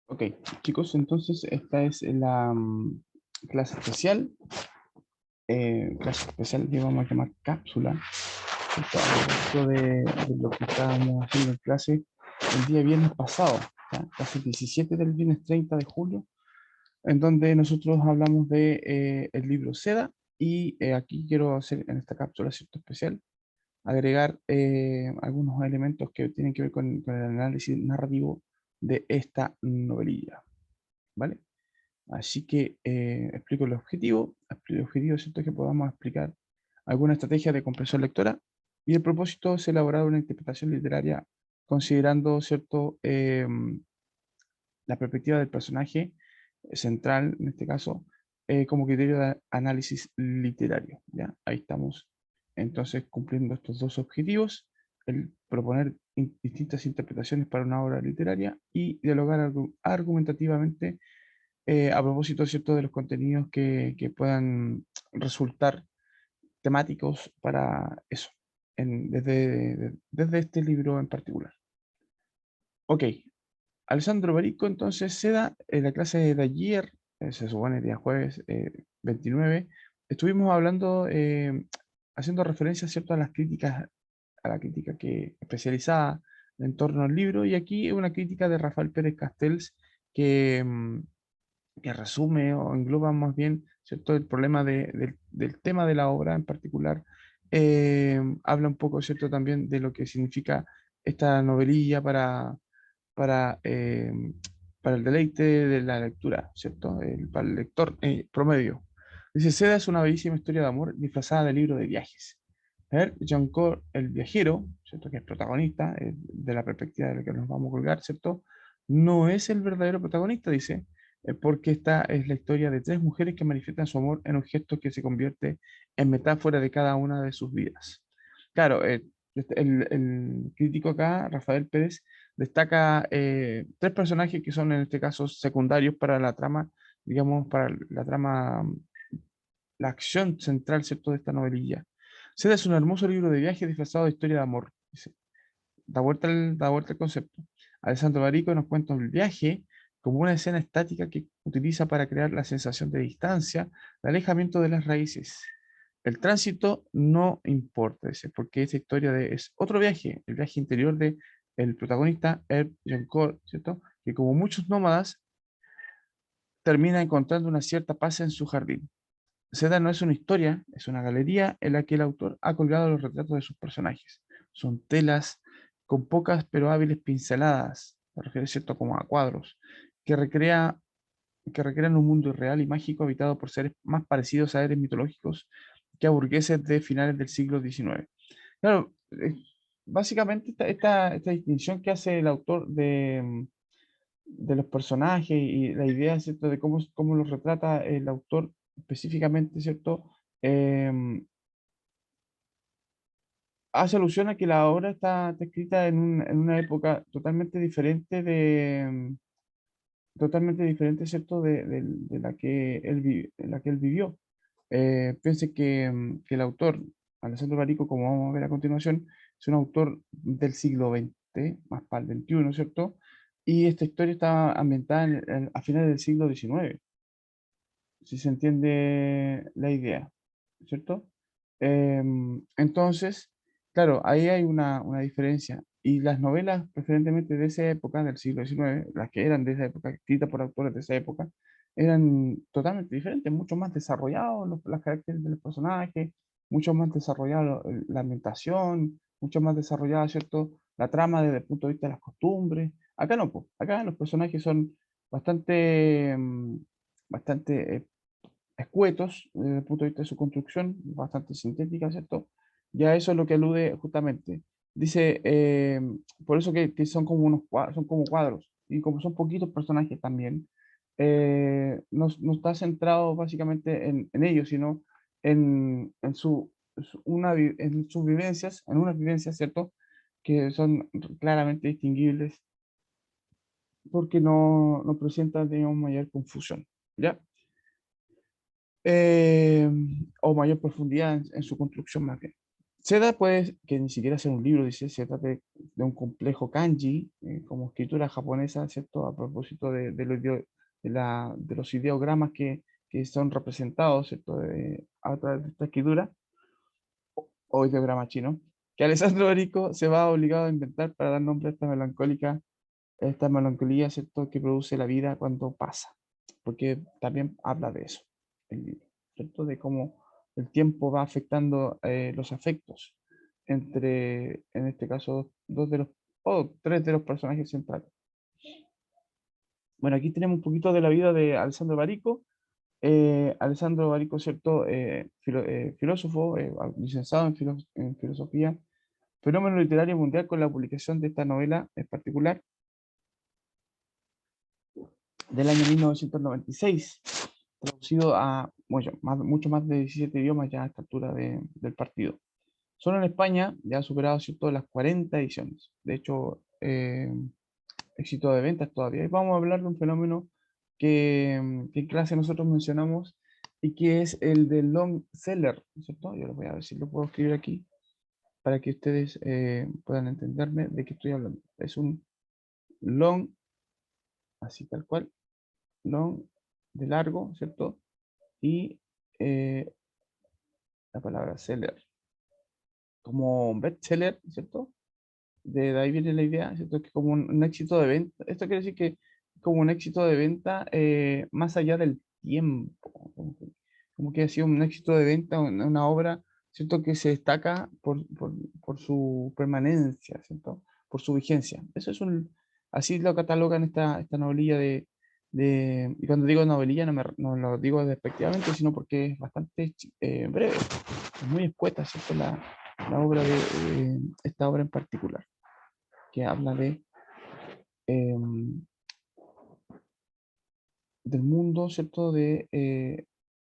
Ok, chicos, entonces esta es la clase especial. Clase especial que vamos a llamar cápsula. Esto a propósito de lo que estábamos haciendo en clase el día viernes pasado, ¿ya? Clase 17 del viernes 30 de julio, en donde nosotros hablamos de el libro Seda y aquí quiero hacer en esta cápsula, ¿cierto? Especial, agregar algunos elementos que tienen que ver con el análisis narrativo de esta novelilla, ¿vale? Así que explico el objetivo. El objetivo es ¿cierto? Que podamos explicar alguna estrategia de comprensión lectora y el propósito es elaborar una interpretación literaria considerando ¿cierto? La perspectiva del personaje central, en este caso, como criterio de análisis literario. ¿Ya? Ahí estamos entonces cumpliendo estos dos objetivos, el proponer distintas interpretaciones para una obra literaria y dialogar argumentativamente a propósito, ¿cierto?, de los contenidos que puedan resultar temáticos para eso, desde este libro en particular. Ok, Alessandro Barico entonces se da en la clase de ayer, se supone día jueves 29, estuvimos hablando, haciendo referencia, ¿cierto?, a las críticas, a la crítica especializada en torno al libro, y aquí una crítica de Rafael Pérez Castells que que resume o engloba más bien, ¿cierto?, el problema del tema de la obra en particular. Habla un poco, ¿cierto?, también de lo que significa esta novelilla para, eh, para el deleite de la lectura, ¿cierto?, para el lector promedio. Dice, Seda es una bellísima historia de amor disfrazada de libro de viajes. A ver, Jean Cor, el viajero, ¿cierto?, que es protagonista, de la perspectiva de la que nos vamos a colgar, ¿cierto?, no es el verdadero protagonista, dice, porque esta es la historia de tres mujeres que manifiestan su amor en un gesto que se convierte en metáfora de cada una de sus vidas. Claro, el crítico acá, Rafael Pérez, destaca tres personajes que son en este caso secundarios para la trama, digamos, para la trama, la acción central, ¿cierto?, de esta novelilla. Seda es un hermoso libro de viaje disfrazado de historia de amor. Dice, da vuelta el concepto. Alessandro Barico nos cuenta el viaje como una escena estática que utiliza para crear la sensación de distancia, de alejamiento de las raíces. El tránsito no importa, dice, porque esta historia es otro viaje, el viaje interior de el protagonista, Herb Joncourt, ¿cierto? Que como muchos nómadas, termina encontrando una cierta paz en su jardín. Seda no es una historia, es una galería en la que el autor ha colgado los retratos de sus personajes. Son telas con pocas pero hábiles pinceladas, me refiero cierto como a cuadros, que que recrean un mundo irreal y mágico habitado por seres más parecidos a seres mitológicos que a burgueses de finales del siglo XIX. Claro, básicamente esta distinción que hace el autor de los personajes y la idea, ¿cierto?, de cómo los retrata el autor específicamente, ¿cierto? Em, Hace alusión a que la obra está escrita en una época totalmente diferente, ¿cierto?, de la que de la que él vivió. Piense que el autor, Alessandro Barico, como vamos a ver a continuación, es un autor del siglo XX, más para el XXI, ¿cierto? Y esta historia está ambientada a finales del siglo XIX, si se entiende la idea, ¿cierto? Entonces, claro, ahí hay una diferencia. Y las novelas, preferentemente de esa época, del siglo XIX, las que eran de esa época, escritas por autores de esa época, eran totalmente diferentes, mucho más desarrollados los caracteres de los personajes, mucho más desarrollado la ambientación, mucho más desarrollada, ¿cierto? La trama desde el punto de vista de las costumbres. Acá no, pues, acá los personajes son bastante, bastante escuetos desde el punto de vista de su construcción, bastante sintética, ¿cierto? Ya eso es lo que alude justamente. Dice, por eso que son como son como cuadros, y como son poquitos personajes también, no está centrado básicamente en ellos, sino en en sus vivencias, en unas vivencias, ¿cierto? Que son claramente distinguibles porque no presentan, digamos, mayor confusión, ¿ya? eh, o mayor profundidad en su construcción más bien. Seda puede que ni siquiera sea un libro, dice, se trata de un complejo kanji, como escritura japonesa, ¿cierto? A propósito de los ideogramas que son representados, ¿cierto? A través de esta escritura, o ideograma chino, que Alessandro Barico se va obligado a inventar para dar nombre a esta melancolía, ¿cierto? Que produce la vida cuando pasa, porque también habla de eso, el libro, ¿cierto? De cómo el tiempo va afectando los afectos entre, en este caso, dos de los, o tres de los personajes centrales. Bueno, aquí tenemos un poquito de la vida de Alessandro Barico. Alessandro Barico, ¿cierto? Filósofo, licenciado en filosofía, fenómeno literario mundial con la publicación de esta novela en particular del año 1996, traducido a mucho más de 17 idiomas ya a esta altura del partido. Solo en España ya ha superado, ¿cierto?, las 40 ediciones. De hecho, éxito de ventas todavía. Y vamos a hablar de un fenómeno que en clase nosotros mencionamos y que es el del long seller, ¿cierto? Yo lo voy a ver si lo puedo escribir aquí para que ustedes puedan entenderme de qué estoy hablando. Es un long, así tal cual, long de largo, ¿cierto? Y eh, la palabra seller, como bestseller, ¿cierto? De ahí viene la idea, ¿cierto? Que como un éxito de venta, esto quiere decir que como un éxito de venta más allá del tiempo, como que ha sido un éxito de venta, una obra, ¿cierto? Que se destaca por su permanencia, ¿cierto? Por su vigencia. Eso es así lo catalogan esta novelilla y cuando digo novelilla no lo digo despectivamente, sino porque es bastante breve, es muy escueta, ¿cierto? La obra esta obra en particular que habla em, del mundo, ¿cierto? De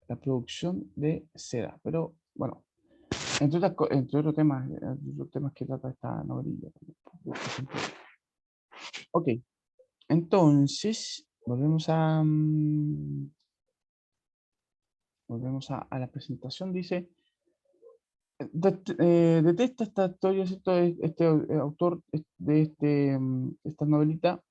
la producción de seda. Pero bueno, entre otros temas que trata esta novelilla. Ok, entonces volvemos a la presentación. Dice, detesta esta historia, ¿cierto? Este autor esta novelita,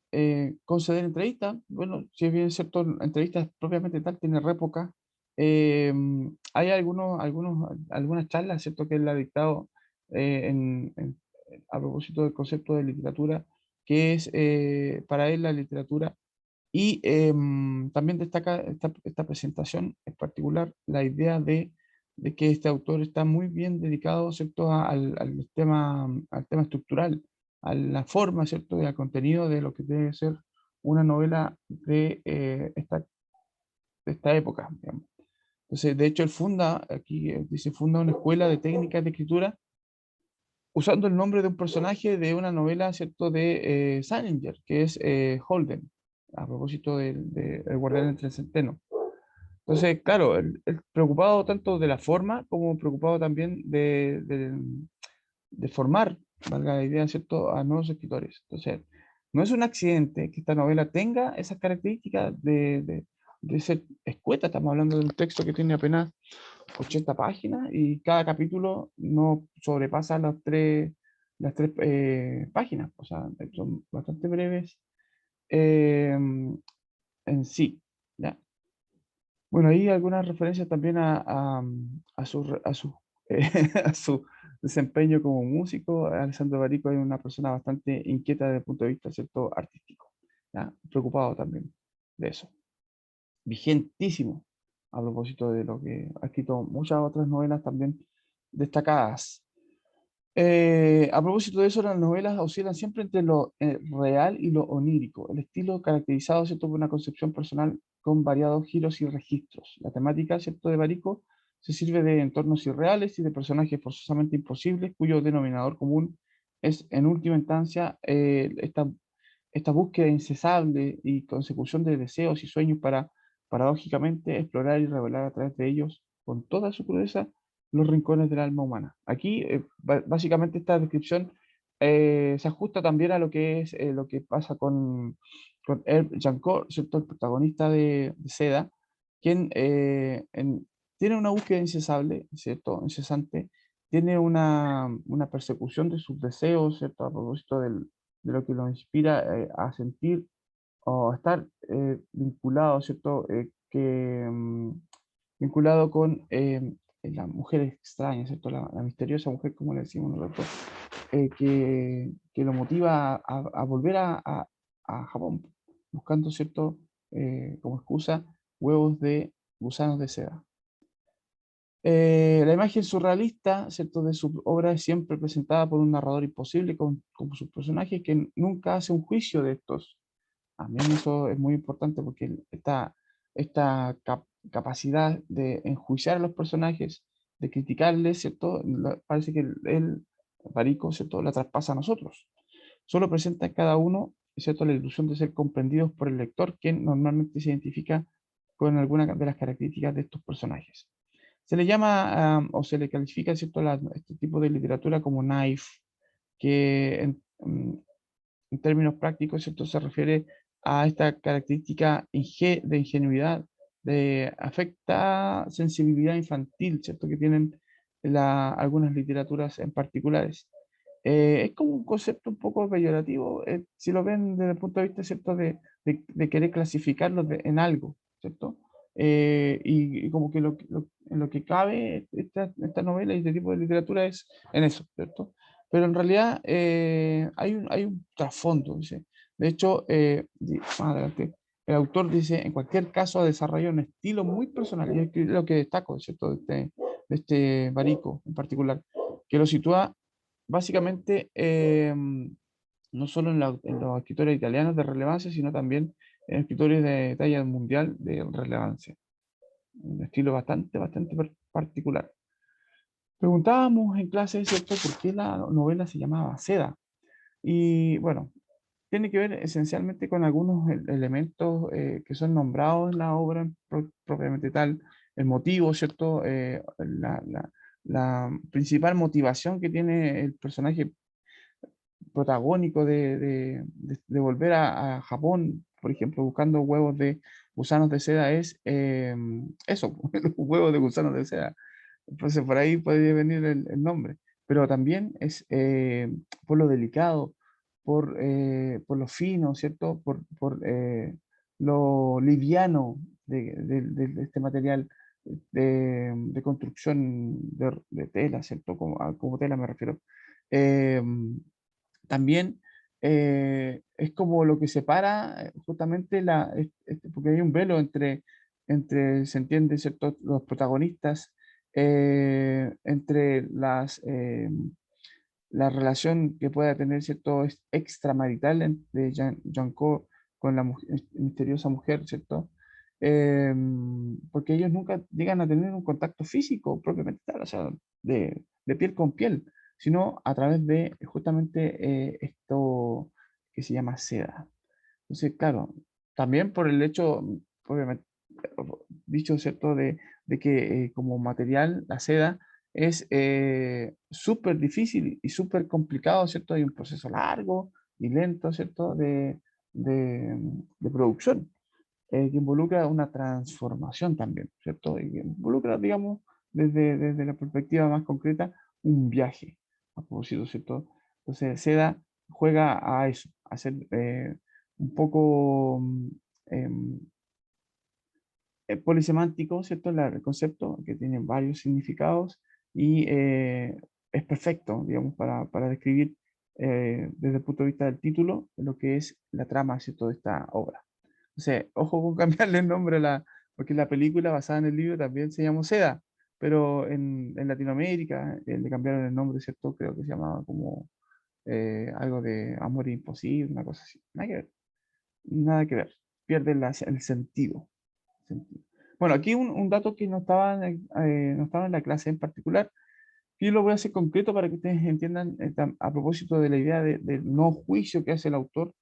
conceder entrevistas. Bueno, si es bien cierto, entrevistas propiamente tal, tiene réplica. Hay algunas charlas, ¿cierto? Que él ha dictado a propósito del concepto de literatura, que es para él la literatura. Y también destaca esta presentación en particular la idea de que este autor está muy bien dedicado, ¿cierto?, al tema estructural, a la forma, ¿cierto?, y al contenido de lo que debe ser una novela de esta época, digamos. Entonces, de hecho, él funda una escuela de técnicas de escritura usando el nombre de un personaje de una novela, ¿cierto?, de Salinger, que es Holden, a propósito del Guardián del Centeno. Entonces, claro, él preocupado tanto de la forma como preocupado también de formar, valga la idea, ¿cierto?, a nuevos escritores. Entonces, no es un accidente que esta novela tenga esas características de ser escueta. Estamos hablando de un texto que tiene apenas 80 páginas y cada capítulo no sobrepasa las tres páginas, o sea, son bastante breves eh, en sí, ¿ya? Bueno, hay algunas referencias también a su desempeño como músico. Alessandro Barico es una persona bastante inquieta desde el punto de vista, ¿cierto?, artístico, ¿ya? Preocupado también de eso. Vigentísimo, a propósito de lo que ha escrito muchas otras novelas también destacadas. A propósito de eso, las novelas oscilan siempre entre lo real y lo onírico, el estilo caracterizado, ¿cierto?, por una concepción personal con variados giros y registros. La temática, ¿cierto?, de Barico se sirve de entornos irreales y de personajes forzosamente imposibles, cuyo denominador común es, en última instancia, esta búsqueda incesable y consecución de deseos y sueños para, paradójicamente, explorar y revelar a través de ellos, con toda su crudeza, los rincones del alma humana. Aquí, básicamente, esta descripción se ajusta también a lo que es lo que pasa con Herb Jancourt, ¿cierto?, el protagonista de Seda, quien tiene una búsqueda incesable, ¿cierto?, incesante, tiene una persecución de sus deseos, ¿cierto? A propósito de lo que lo inspira a sentir o a estar vinculado, ¿cierto? Vinculado con la mujer extraña, ¿cierto? La misteriosa mujer, como le decimos nosotros, que lo motiva a volver a Japón, buscando, ¿cierto? Como excusa, huevos de gusanos de seda. La imagen surrealista, ¿cierto? De su obra es siempre presentada por un narrador imposible con sus personajes que nunca hace un juicio de estos. También eso es muy importante porque esta capacidad de enjuiciar a los personajes, de criticarles, ¿cierto? Parece que él, Barico, ¿cierto? La traspasa a nosotros. Solo presenta en cada uno, ¿cierto? La ilusión de ser comprendidos por el lector, quien normalmente se identifica con alguna de las características de estos personajes. Se le llama o se le califica, ¿cierto? Este tipo de literatura como naif, que en términos prácticos, ¿cierto? Se refiere a esta característica de ingenuidad, de afecta sensibilidad infantil, ¿cierto? Que tienen algunas literaturas en particulares. Es como un concepto un poco peyorativo, si lo ven desde el punto de vista, ¿cierto? De querer clasificarlo en algo, ¿cierto? Y como que en lo que cabe esta novela y este tipo de literatura es en eso, ¿cierto? Pero en realidad hay un trasfondo, dice. De hecho, más adelante, el autor dice, en cualquier caso ha desarrollado un estilo muy personal, y es lo que destaco, ¿cierto? De este Barico en particular, que lo sitúa básicamente no solo en los escritores italianos de relevancia, sino también en escritores de talla mundial de relevancia. Un estilo bastante particular. Preguntábamos en clase, ¿cierto?, por qué la novela se llamaba Seda. Y bueno, tiene que ver esencialmente con algunos elementos que son nombrados en la obra propiamente tal, el motivo, ¿cierto? La principal motivación que tiene el personaje protagónico de volver a Japón, por ejemplo, buscando huevos de gusanos de seda, es eso, los huevos de gusanos de seda. Entonces, por ahí puede venir el nombre. Pero también es por lo delicado, por lo fino, ¿cierto? Por lo liviano de este material de construcción de tela, ¿cierto? Como tela me refiero. Em, También es como lo que separa justamente porque hay un velo se entiende, ¿cierto? Los protagonistas, entre la relación que pueda tener, ¿cierto? Extramarital de Janko con la misteriosa mujer, ¿cierto? Porque ellos nunca llegan a tener un contacto físico propiamente tal, o sea, de piel con piel, sino a través de justamente esto que se llama seda. Entonces, claro, también por el hecho, obviamente, dicho, ¿cierto?, de que como material la seda es súper difícil y súper complicado, ¿cierto? Hay un proceso largo y lento, ¿cierto?, de producción que involucra una transformación también, ¿cierto? Y que involucra, digamos, desde la perspectiva más concreta, un viaje, a propósito, ¿cierto? Entonces, Seda juega a eso, a ser un poco em, polisemántico, ¿cierto? El concepto, que tiene varios significados y es perfecto, digamos, para describir desde el punto de vista del título lo que es la trama, ¿cierto?, de esta obra. O sea, ojo con cambiarle el nombre porque la película basada en el libro también se llamó Seda, pero en Latinoamérica le cambiaron el nombre, ¿cierto? Creo que se llamaba como algo de Amor Imposible, una cosa así. Nada que ver. Pierde el sentido. Bueno, aquí un dato que no estaba en la clase en particular, y lo voy a hacer concreto para que ustedes entiendan a propósito de la idea del no juicio que hace el autor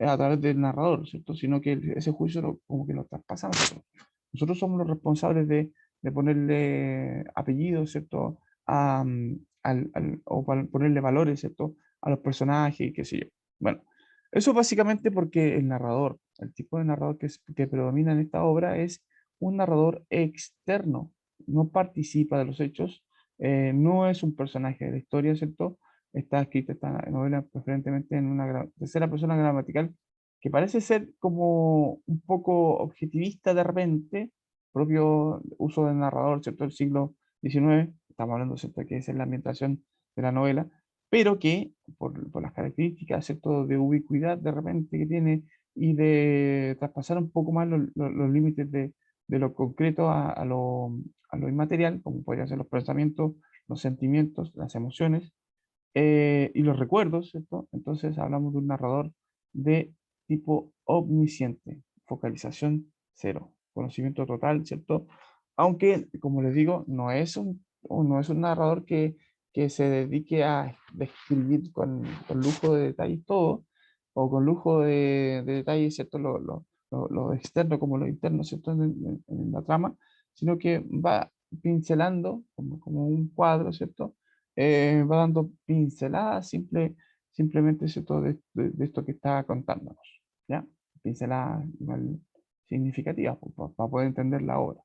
a través del narrador, ¿cierto? Sino que ese juicio como que lo traspasa a nosotros. Nosotros somos los responsables de ponerle apellidos, ¿cierto? O para ponerle valores, ¿cierto? A los personajes y qué sé yo. Bueno, eso básicamente porque el narrador, el tipo de narrador que predomina en esta obra es un narrador externo, no participa de los hechos, No es un personaje de la historia, ¿cierto? Está escrita esta novela preferentemente en una tercera persona gramatical que parece ser como un poco objetivista de repente, propio uso del narrador, ¿cierto? Del siglo XIX, estamos hablando, ¿cierto? Que esa es la ambientación de la novela, pero que por las características, ¿cierto? De ubicuidad de repente que tiene y de traspasar un poco más los límites de lo concreto a lo inmaterial, como podrían ser los pensamientos, los sentimientos, las emociones y los recuerdos, ¿cierto? Entonces hablamos de un narrador de tipo omnisciente, focalización cero, conocimiento total, ¿cierto? Aunque, como les digo, no es un narrador que se dedique a describir con lujo de detalles todo, o con lujo de detalles, ¿cierto? Lo externo como lo interno, ¿cierto? En la trama, sino que va pincelando como un cuadro, ¿cierto? Va dando pinceladas simplemente ¿cierto? De esto que está contándonos, ¿ya? Pinceladas igual significativas para poder entender la obra.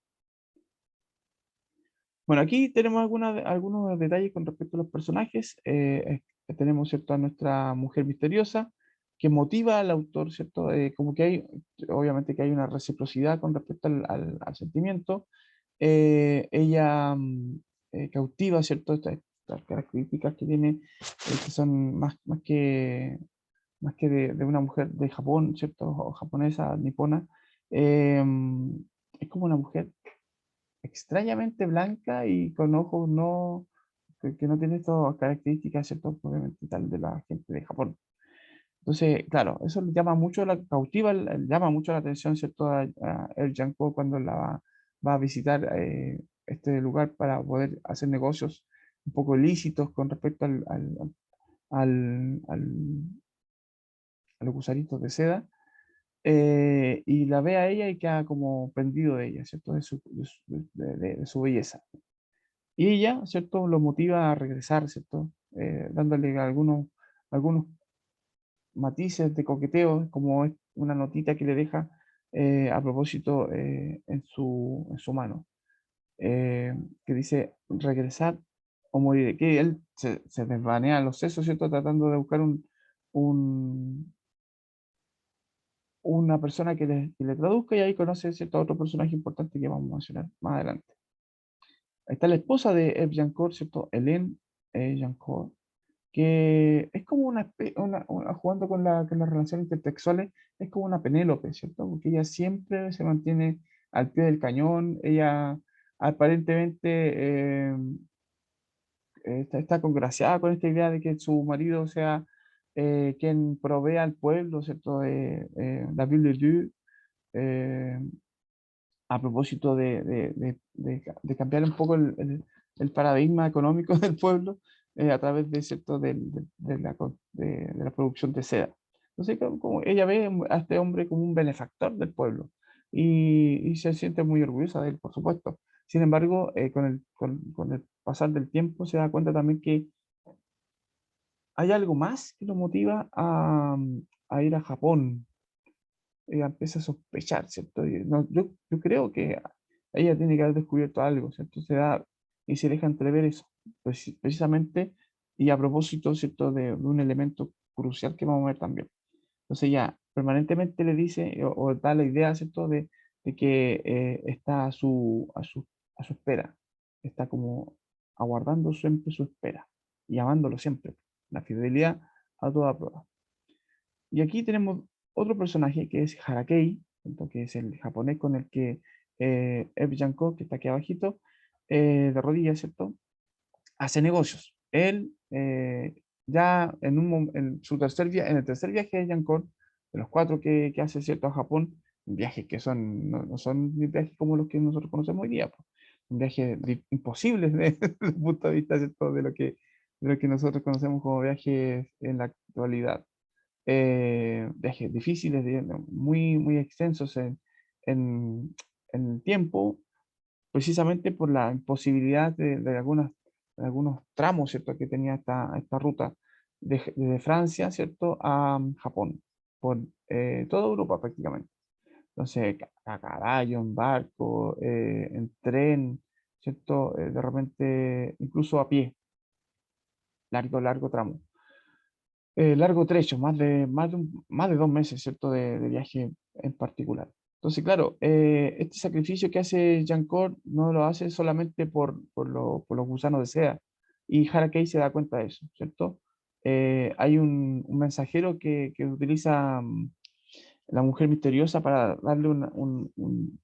Bueno, aquí tenemos algunos detalles con respecto a los personajes. Tenemos, ¿cierto? A nuestra mujer misteriosa que motiva al autor, ¿cierto? Como que hay, obviamente que hay una reciprocidad con respecto al sentimiento. Ella cautiva, ¿cierto? Estas características que tiene, que son más que de una mujer de Japón, ¿cierto? O japonesa, nipona. eh, es como una mujer extrañamente blanca y con ojos que no tiene estas características, ¿cierto? Obviamente tal de la gente de Japón. Entonces, claro, eso le llama mucho llama mucho la atención, ¿cierto? A El Janko cuando va a visitar este lugar para poder hacer negocios un poco ilícitos con respecto al, al- a los gusanitos de seda. Y la ve a ella y queda como prendido de ella, ¿cierto? De su belleza. Y ella, ¿cierto? Lo motiva a regresar, ¿cierto? Dándole algunos matices de coqueteo, como es una notita que le deja a propósito en su mano, eh, que dice regresar o morir, que él se desvanea los sesos, ¿cierto? Tratando de buscar un- una persona que le traduzca y ahí conoce, ¿cierto? A otro personaje importante que vamos a mencionar más adelante. Ahí está la esposa de Eve Jancourt, ¿cierto? Hélène Jancourt, que es como jugando con las relaciones intertextuales, es como una Penélope, ¿cierto? Porque ella siempre se mantiene al pie del cañón, ella aparentemente está congraciada con esta idea de que su marido sea quien provea al pueblo, ¿cierto? La Ville de Dieu, eh, a propósito de cambiar un poco el paradigma económico del pueblo a través de, ¿cierto? De la producción de seda. Entonces, como ella ve a este hombre como un benefactor del pueblo y se siente muy orgullosa de él, por supuesto. Sin embargo, con el pasar del tiempo se da cuenta también que hay algo más que lo motiva a ir a Japón. Ella empieza a sospechar, ¿cierto? Yo creo que ella tiene que haber descubierto algo, ¿cierto? Se da y se deja entrever eso, precisamente, y a propósito, ¿cierto? De un elemento crucial que vamos a ver también. Entonces ella permanentemente le dice o da la idea, ¿cierto? De que está a su espera, está como aguardando siempre su espera y amándolo siempre, la fidelidad a toda prueba. Y aquí tenemos otro personaje que es Harakei, ¿cierto? Que es el japonés con el que Eve Janko, que está aquí abajito, de rodillas, ¿cierto? Hace negocios. Él ya en su en el tercer viaje de Janko, de los cuatro que hace, ¿cierto? A Japón, viajes que no son ni viajes como los que nosotros conocemos hoy día, pues. Un viaje imposible desde el punto de vista, ¿cierto? De lo que nosotros conocemos como viajes en la actualidad viajes difíciles, muy extensos en, en el tiempo, precisamente por la imposibilidad de algunos tramos, ¿cierto?, que tenía esta ruta desde Francia, ¿cierto?, a Japón, por toda Europa prácticamente. Entonces, a caballo, en barco, en tren, ¿cierto? De repente, incluso a pie, largo tramo. Largo trecho, más de 2 meses, ¿cierto? De viaje en particular. Entonces, claro, este sacrificio que hace Jankor no lo hace solamente por los gusanos de seda. Y Harakei se da cuenta de eso, ¿cierto? Hay un mensajero que utiliza la mujer misteriosa para darle un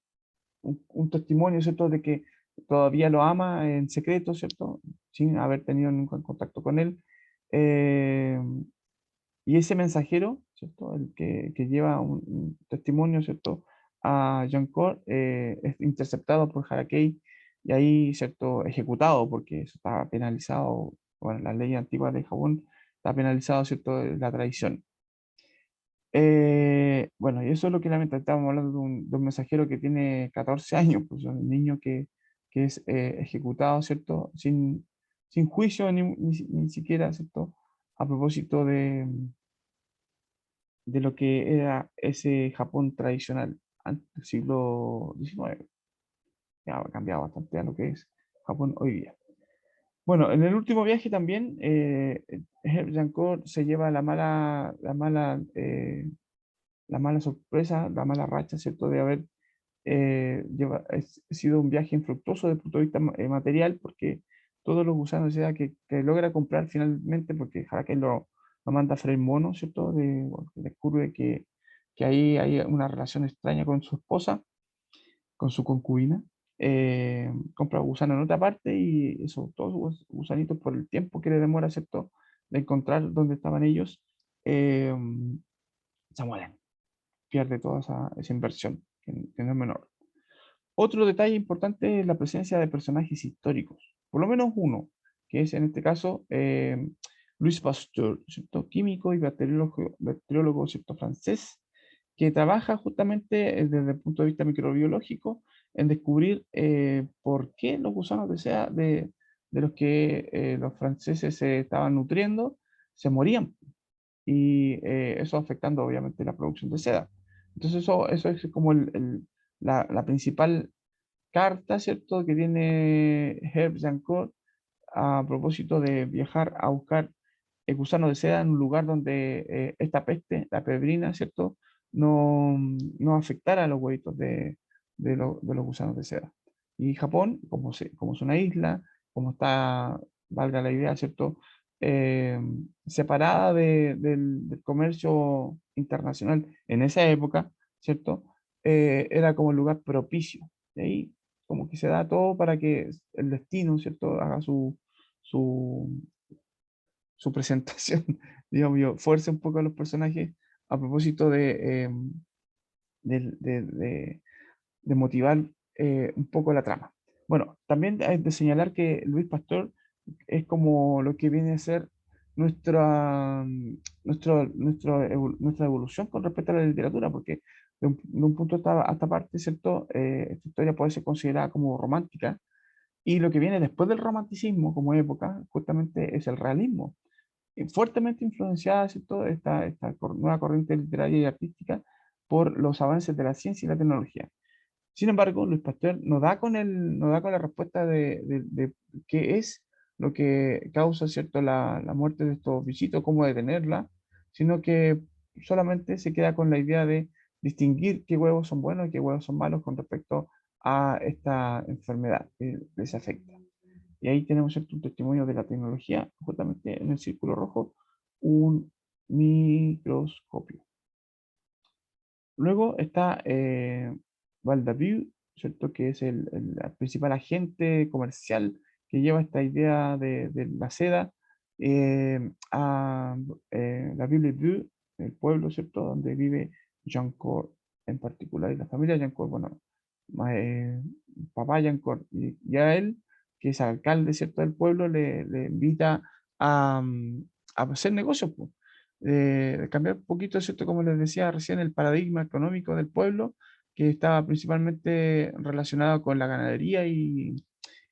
testimonio, ¿cierto? De que todavía lo ama en secreto, ¿cierto? Sin haber tenido nunca contacto con él. Eh, y ese mensajero, ¿cierto? El que lleva un testimonio, ¿cierto? A Jankor, es interceptado por Harakei y ahí, ¿cierto? Ejecutado, porque eso está penalizado, bueno, la ley antigua de Japón está penalizado, ¿cierto? La traición. Bueno, y eso es lo que lamenta. Estábamos hablando de un mensajero que tiene 14 años, pues un niño que es ejecutado, ¿cierto? Sin juicio ni siquiera, ¿cierto? A propósito de lo que era ese Japón tradicional antes del siglo XIX. Ya ha cambiado bastante a lo que es Japón hoy día. Bueno, en el último viaje también, Jankor se lleva la mala sorpresa, la mala racha, ¿cierto? De haber sido un viaje infructuoso desde el punto de vista material, porque todos los gusanos de seda que logra comprar finalmente, porque Harakei lo manda a freír mono, ¿cierto? Bueno, que descubre que ahí hay una relación extraña con su esposa, con su concubina. Compra gusano en otra parte y eso, todos los gusanitos por el tiempo que le demora, ¿cierto? De encontrar dónde estaban ellos, eh, se mueren, pierde toda esa inversión, que no es menor. Otro detalle importante es la presencia de personajes históricos, por lo menos uno, que es en este caso Louis Pasteur, ¿cierto? Químico y bacteriólogo, ¿cierto? Francés, que trabaja justamente desde el punto de vista microbiológico en descubrir por qué los gusanos de los que los franceses se estaban nutriendo se morían y eso afectando obviamente la producción de seda. Entonces eso es como la principal carta, ¿cierto?, que tiene Herb Jancourt a propósito de viajar a buscar el gusano de seda en un lugar donde esta peste, la pebrina, ¿cierto?, no afectara a los huevitos de los gusanos de seda. Y Japón, como es una isla, como está, valga la idea, ¿cierto?, eh, separada del comercio internacional en esa época, ¿cierto?, era como el lugar propicio. Y ahí como que se da todo para que el destino, ¿cierto?, haga su, su presentación, digamos yo, fuerce un poco a los personajes a propósito de motivar un poco la trama. Bueno, también hay de señalar que Luis Pastor es como lo que viene a ser nuestra, nuestra evolución con respecto a la literatura, porque de un punto hasta parte, ¿cierto? Esta historia puede ser considerada como romántica, y lo que viene después del romanticismo como época, justamente es el realismo, fuertemente influenciada, ¿cierto? Esta nueva corriente literaria y artística por los avances de la ciencia y la tecnología. Sin embargo, Luis Pasteur no da con la respuesta de qué es lo que causa, ¿cierto?, la muerte de estos bichitos, cómo detenerla, sino que solamente se queda con la idea de distinguir qué huevos son buenos y qué huevos son malos con respecto a esta enfermedad que les afecta. Y ahí tenemos, ¿cierto?, un testimonio de la tecnología, justamente en el círculo rojo, un microscopio. Luego está Valdaviu, ¿cierto?, que es el principal agente comercial que lleva esta idea de la seda a la Ville Vue, el pueblo, ¿cierto?, donde vive Jancourt en particular, y la familia Jancourt, bueno, papá Jancourt, y a él, que es alcalde, ¿cierto?, del pueblo, le invita a hacer negocios, pues, cambiar un poquito, ¿cierto? Como les decía recién, el paradigma económico del pueblo, que estaba principalmente relacionado con la ganadería y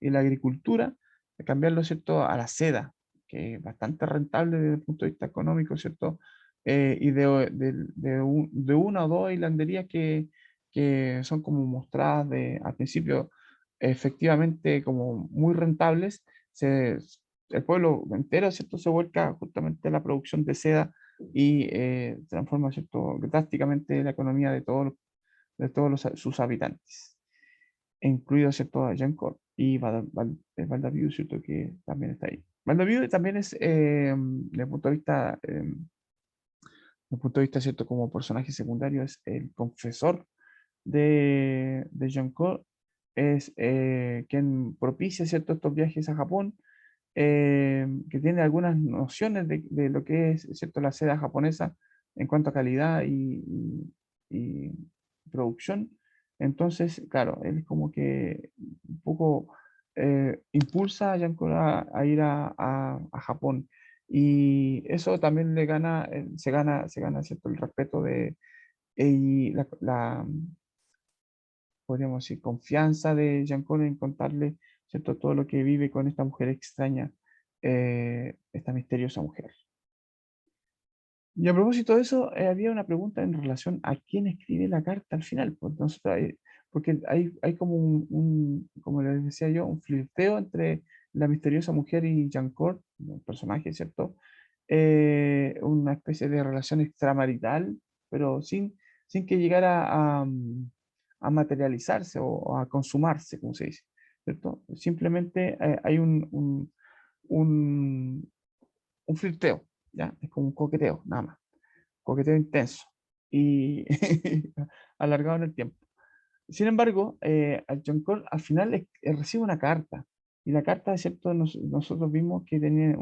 la agricultura, de cambiarlo, ¿cierto?, a la seda, que es bastante rentable desde el punto de vista económico, ¿cierto? Y de una o dos hilanderías que son como mostradas al principio efectivamente como muy rentables, el pueblo entero, ¿cierto? Se vuelca justamente a la producción de seda y transforma, ¿cierto? Drásticamente la economía de todos sus habitantes, incluido, ¿cierto? Yancourt y Val-Daviu, ¿cierto? Que también está ahí. Val-Daviu también es, desde el punto de vista, desde el punto de vista, ¿cierto? Como personaje secundario, es el confesor de Yancourt, es quien propicia, ¿cierto? Estos viajes a Japón, que tiene algunas nociones de lo que es, ¿cierto? La seda japonesa en cuanto a calidad y producción. Entonces, claro, él como que un poco impulsa a Yancourt a ir a Japón. Y eso también le gana, se gana, ¿cierto? El respeto y podríamos decir, confianza de Giancola en contarle, ¿cierto? Todo lo que vive con esta mujer extraña, esta misteriosa mujer. Y a propósito de eso, había una pregunta en relación a quién escribe la carta al final. Pues, porque hay como como les decía yo, un flirteo entre la misteriosa mujer y Giancourt, el personaje, ¿cierto? Una especie de relación extramarital, pero sin que llegara a materializarse o a consumarse, como se dice, ¿cierto? Simplemente hay un, un flirteo, ¿ya? Es como un coqueteo, nada más, coqueteo intenso y alargado en el tiempo. Sin embargo, John Cole al final recibe una carta, y la carta, es cierto, nosotros vimos que tenía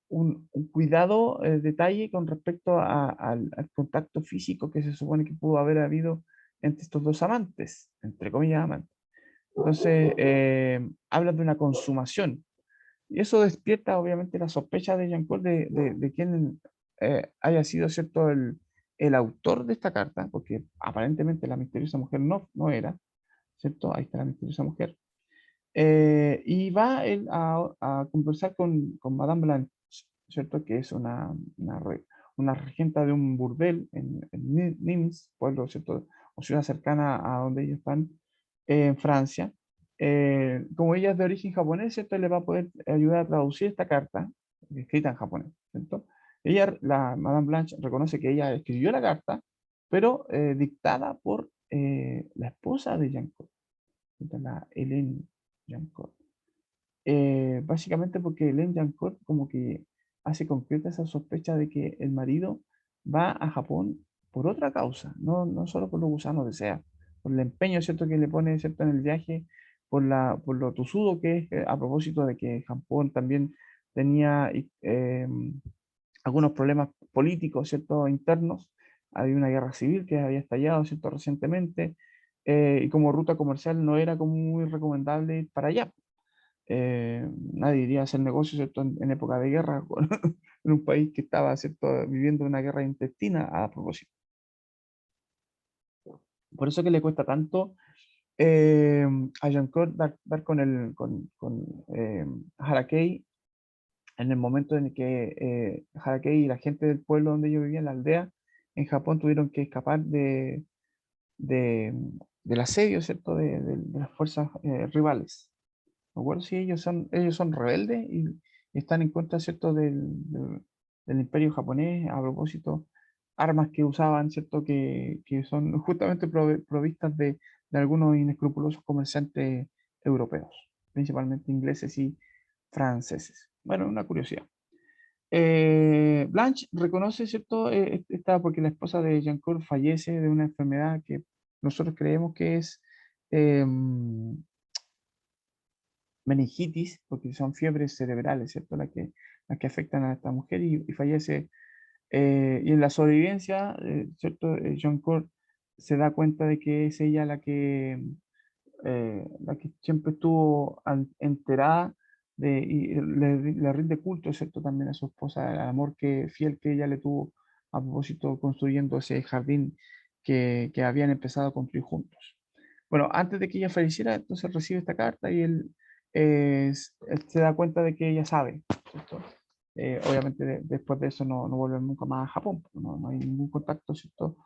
un cuidado, detalle con respecto al contacto físico que se supone que pudo haber habido entre estos dos amantes, entre comillas amantes. Entonces, habla de una consumación. Y eso despierta obviamente la sospecha de Jean-Paul de quién haya sido, ¿cierto?, el autor de esta carta, porque aparentemente la misteriosa mujer no era, ¿cierto? Ahí está la misteriosa mujer. Y va él a conversar con Madame Blanche, ¿cierto? Que es una regenta de un burdel en Nimes, pueblo, ¿cierto? O ciudad cercana a donde ellos están, en Francia. Como ella es de origen japonés, ¿cierto? Le va a poder ayudar a traducir esta carta, escrita en japonés, ¿cierto? Madame Blanche, reconoce que ella escribió la carta, pero dictada por la esposa de Jean, la Hélène Jancourt. Básicamente porque Hélène Jancourt como que hace concreta esa sospecha de que el marido va a Japón por otra causa, no solo por los gusanos de sea, por el empeño, ¿cierto?, que le pone, ¿cierto?, en el viaje, por lo tosudo que es, a propósito de que Japón también tenía algunos problemas políticos, ¿cierto?, internos. Había una guerra civil que había estallado, ¿cierto?, recientemente, y como ruta comercial no era como muy recomendable ir para allá. Nadie iría a hacer negocios, ¿cierto?, en época de guerra en un país que estaba, ¿cierto?, viviendo una guerra intestina a propósito. Por eso que le cuesta tanto eh, a Jean-Claude dar con Harakei en el momento en el que Harakei y la gente del pueblo donde yo vivía, en la aldea, en Japón, tuvieron que escapar de, del asedio, ¿cierto?, de las fuerzas rivales. Me acuerdo si ellos son rebeldes y están en contra, ¿cierto?, del imperio japonés, a propósito, armas que usaban, ¿cierto?, que son justamente provistas de algunos inescrupulosos comerciantes europeos, principalmente ingleses y franceses. Bueno, una curiosidad. Blanche reconoce, ¿cierto? Porque la esposa de Jean-Claude fallece de una enfermedad que nosotros creemos que es meningitis, porque son fiebres cerebrales, ¿cierto? Las que afectan a esta mujer y fallece. Y en la sobrevivencia, ¿cierto? Jean-Claude se da cuenta de que es ella la que siempre estuvo enterada y le rinde culto, ¿cierto? También a su esposa, el amor fiel que ella le tuvo a propósito construyendo ese jardín que habían empezado a construir juntos. Bueno, antes de que ella falleciera, entonces recibe esta carta y él se da cuenta de que ella sabe, ¿cierto? Obviamente después de eso no vuelve nunca más a Japón, porque no hay ningún contacto, ¿cierto?,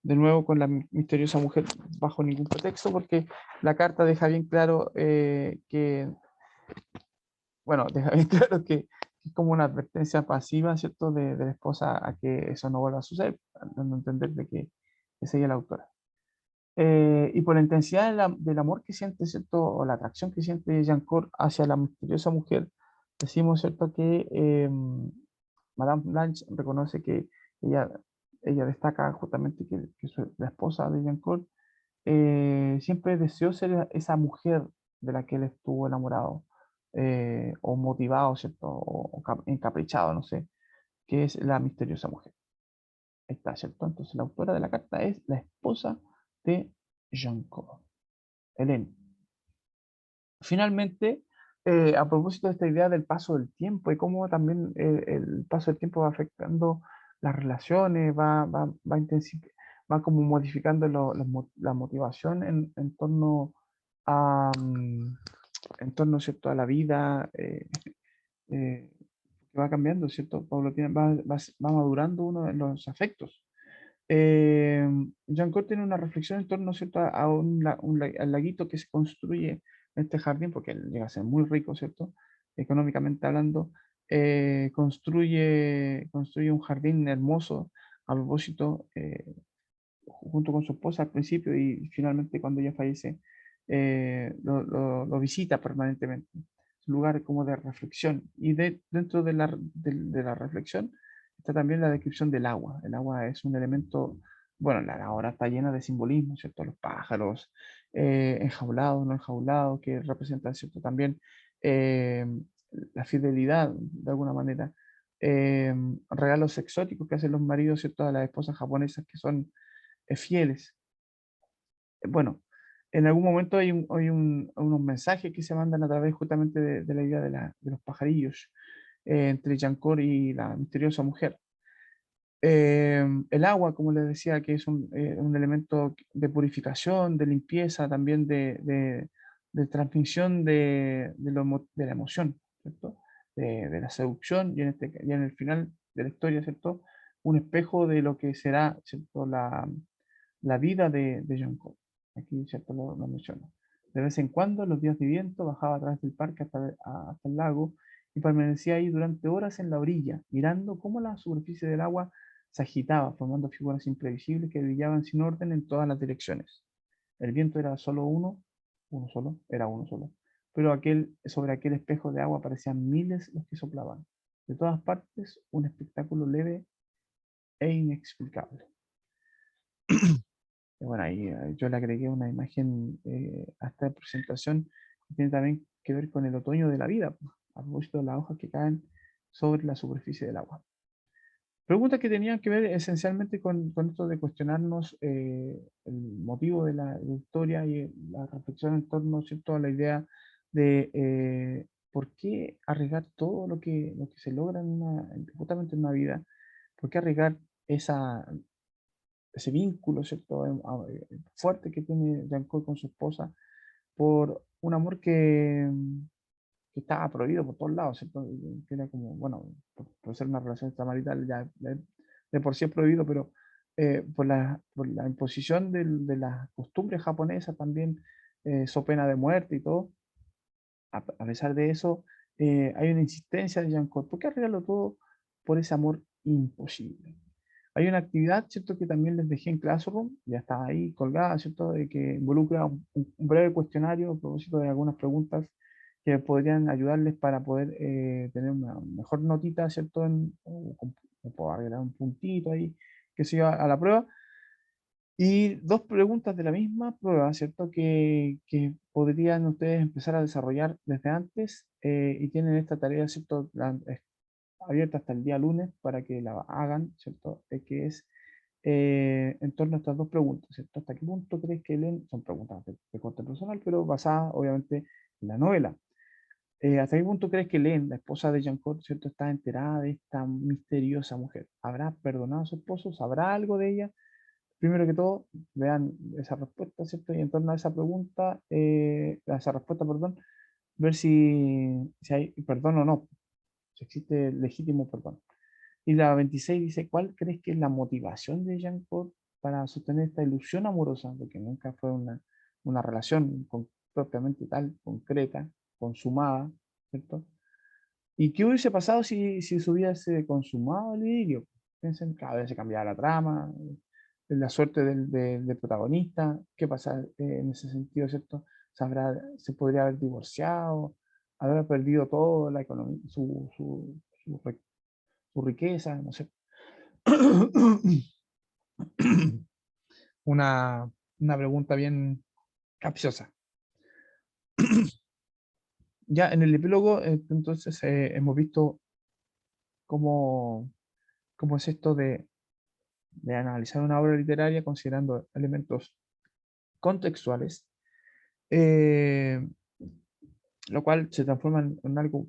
de nuevo con la misteriosa mujer bajo ningún pretexto, porque la carta deja bien claro que, bueno, deja bien claro que es como una advertencia pasiva, ¿cierto?, de la esposa a que eso no vuelva a suceder, dando a entender de que es ella la autora. Y por la intensidad del amor que siente, ¿cierto? O la atracción que siente Jean-Cor hacia la misteriosa mujer, decimos, ¿cierto? Que Madame Blanche reconoce que ella, ella destaca justamente que la esposa de Jean-Cor siempre deseó ser esa mujer de la que él estuvo enamorado, o motivado, ¿cierto? O encaprichado, no sé, que es la misteriosa mujer. Ahí está, ¿cierto? Entonces la autora de la carta es la esposa de Jean-Claude, Hélène. Finalmente, a propósito de esta idea del paso del tiempo y cómo también el paso del tiempo va afectando las relaciones, va como modificando la motivación en torno a, ¿cierto?, a la vida, eh, que va cambiando, ¿cierto? Va madurando uno de los afectos. Eh, Jean-Claude tiene una reflexión en torno, ¿cierto?, a al laguito que se construye en este jardín, porque él llega a ser muy rico, ¿cierto?, económicamente hablando. Construye un jardín hermoso a propósito, junto con su esposa al principio y finalmente cuando ella fallece, lo visita permanentemente. Es un lugar como de reflexión. Y dentro de la reflexión está también la descripción del agua. El agua es un elemento, bueno, la hora está llena de simbolismo, ¿cierto? Los pájaros, enjaulados, no enjaulados, que representan, ¿cierto?, también eh, la fidelidad, de alguna manera. Regalos exóticos que hacen los maridos, ¿cierto?, a las esposas japonesas que son fieles. Bueno, en algún momento unos mensajes que se mandan a través justamente de la idea de los pajarillos, entre Yancor y la misteriosa mujer. El agua, como les decía, que es un elemento de purificación, de limpieza, también de transmisión de la emoción, ¿cierto? De la seducción y en el final de la historia, ¿cierto? Un espejo de lo que será, ¿cierto?, la vida de John Cole. Aquí, ¿cierto?, lo menciono. De vez en cuando, en los días de viento, bajaba a través del parque hasta el lago y permanecía ahí durante horas en la orilla, mirando cómo la superficie del agua se agitaba, formando figuras imprevisibles que brillaban sin orden en todas las direcciones. El viento era solo era uno solo. Pero sobre aquel espejo de agua parecían miles los que soplaban. De todas partes, un espectáculo leve e inexplicable. Bueno, ahí yo le agregué una imagen a esta presentación que tiene también que ver con el otoño de la vida, pues, a propósito de las hojas que caen sobre la superficie del agua. Preguntas que tenían que ver esencialmente con esto de cuestionarnos el motivo de la historia y la reflexión en torno, ¿cierto?, a la idea de por qué arriesgar todo lo que se logra justamente en una vida, por qué arriesgar ese vínculo, ¿cierto?, fuerte que tiene Jean-Claude con su esposa por un amor que estaba prohibido por todos lados, ¿cierto? Que era como, bueno, por ser una relación extramarital ya de por sí es prohibido, pero por la imposición de las costumbres japonesas también, so pena de muerte y todo, a pesar de eso, hay una insistencia de Jean-Claude, ¿por qué arreglarlo todo por ese amor imposible? Hay una actividad, ¿cierto?, que también les dejé en Classroom, ya está ahí colgada, ¿cierto?, de que involucra un breve cuestionario a propósito de algunas preguntas que podrían ayudarles para poder tener una mejor notita, ¿cierto?, o agregar un puntito ahí, que siga a la prueba. Y dos preguntas de la misma prueba, ¿cierto? Que podrían ustedes empezar a desarrollar desde antes y tienen esta tarea, ¿cierto?, abierta hasta el día lunes para que la hagan, ¿cierto? Que es en torno a estas dos preguntas, ¿cierto? ¿Hasta qué punto crees que leen? Son preguntas de corte personal, pero basadas obviamente en la novela. ¿Hasta qué punto crees que Len, la esposa de Jean-Claude, ¿cierto?, está enterada de esta misteriosa mujer? ¿Habrá perdonado a su esposo? ¿Sabrá algo de ella? Primero que todo, vean esa respuesta, ¿cierto? Y en torno a esa pregunta, a esa respuesta, perdón, ver si hay perdón o no, si existe legítimo perdón. Y la 26 dice, ¿cuál crees que es la motivación de Jean-Claude para sostener esta ilusión amorosa, porque nunca fue una relación propiamente tal, concreta, consumada, ¿cierto? ¿Y qué hubiese pasado si se hubiese consumado el idilio? Piensen, cada vez se cambiaba la trama, la suerte del protagonista, qué pasa en ese sentido, ¿cierto? Se podría haber divorciado, haber perdido todo, la economía, su riqueza, no sé. Una, una pregunta bien capciosa. Ya en el epílogo, entonces, hemos visto cómo, cómo es esto de analizar una obra literaria considerando elementos contextuales, eh, lo cual se transforma en algo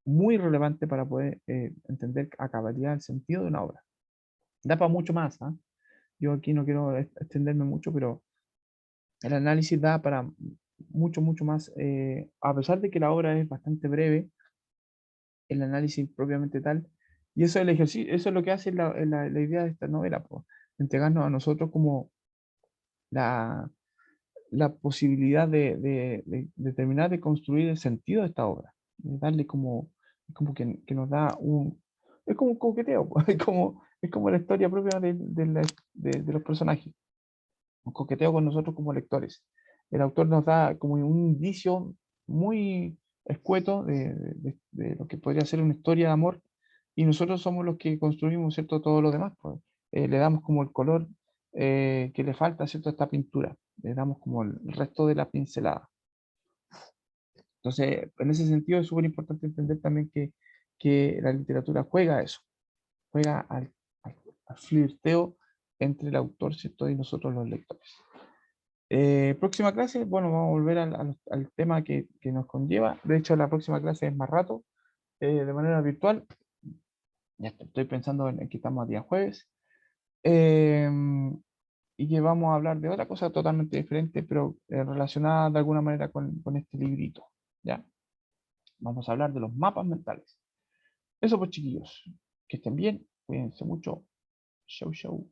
muy relevante para poder entender a cabalidad el sentido de una obra. Da para mucho más, ¿ah? Yo aquí no quiero extenderme mucho, pero el análisis da para mucho, mucho más. A pesar de que la obra es bastante breve, el análisis propiamente tal, y eso es el ejercicio, eso es lo que hace la idea de esta novela, pues, entregarnos a nosotros como la, la posibilidad de terminar de construir el sentido de esta obra, de darle como que nos da es como un coqueteo, pues, es como la historia propia de los personajes, un coqueteo con nosotros como lectores. El autor nos da como un indicio muy escueto de lo que podría ser una historia de amor, y nosotros somos los que construimos, ¿cierto? Todo lo demás, pues. Le damos como el color que le falta, ¿cierto? A esta pintura, le damos como el resto de la pincelada. Entonces, en ese sentido es súper importante entender también que la literatura juega a eso, juega al flirteo entre el autor, ¿cierto? Y nosotros los lectores. Próxima clase, bueno, vamos a volver al tema que nos conlleva. De hecho, la próxima clase es más rato, de manera virtual. Ya estoy pensando en que estamos a día jueves. eh, y que vamos a hablar de otra cosa totalmente diferente, pero relacionada de alguna manera con este librito. ¿Ya? Vamos a hablar de los mapas mentales. Eso pues, chiquillos. Que estén bien. Cuídense mucho. Show, show.